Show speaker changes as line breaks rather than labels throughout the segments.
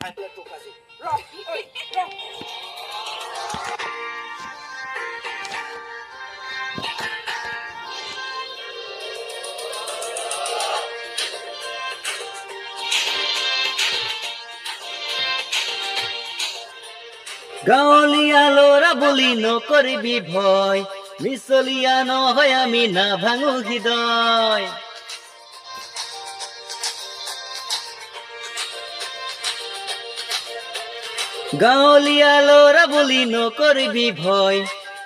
Ada tuh kasih. Loh, oi, loh.
গাঁৱলীয়া ল'ৰা বুলি নকৰিবি ভয়, মিছলীয়া নহয় আমি নাভাঙো হৃদয়। গাঁৱলীয়া ল'ৰা বুলি নকৰিবি ভয়,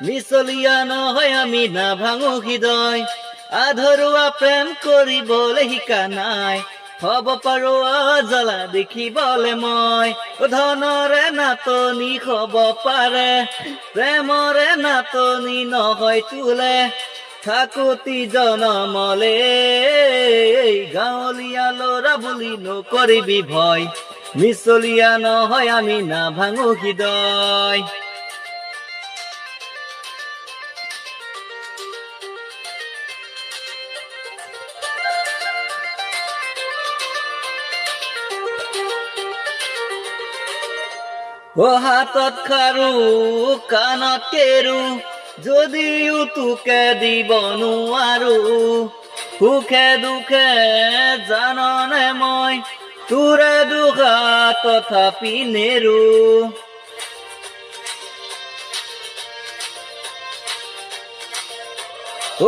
মিছলীয়া নহয় আমি নাভাঙো হৃদয়। আধৰুৱা প্ৰেম কৰিবলৈ শিকা নাই, হব পাৰো জ্বলা দেখিবলে মই। ধনৰে নাটনি হব পাৰে, প্ৰেমৰে নাটনি নহয় তোলে, থাকোতি জনমলে। গাঁৱলীয়া ল'ৰা বুলি নকৰিবি ভয়, মিছলীয়া নহয় আমি নাভাঙো হৃদয়। ও হাতত খাৰু কাণত কেৰু, যদিও তোকে দিব নোৱাৰো, সুখে দুখে জাননে মই তোৰে দুখা তথাপি নেৰো।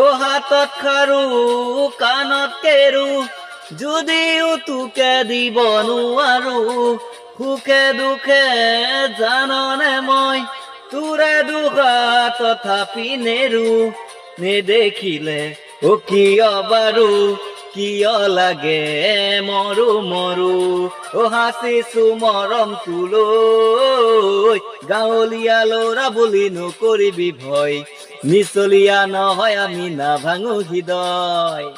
ও হাতত খাৰু কাণত কেৰু, যদিও তোকে দিব নোৱাৰো, সুখে দুখে জাননে মই তোৰে দুখা তথাপি নেৰো। নেদেখিলে ও কিয় বাৰু, কিয় লাগে মৰো মৰো, ও হাচিছো মৰম তোলৈ। গাঁৱলীয়া ল'ৰা বুলি নকৰিবি ভয়, মিছলীয়া নহয় আমি নাভাঙো হৃদয়।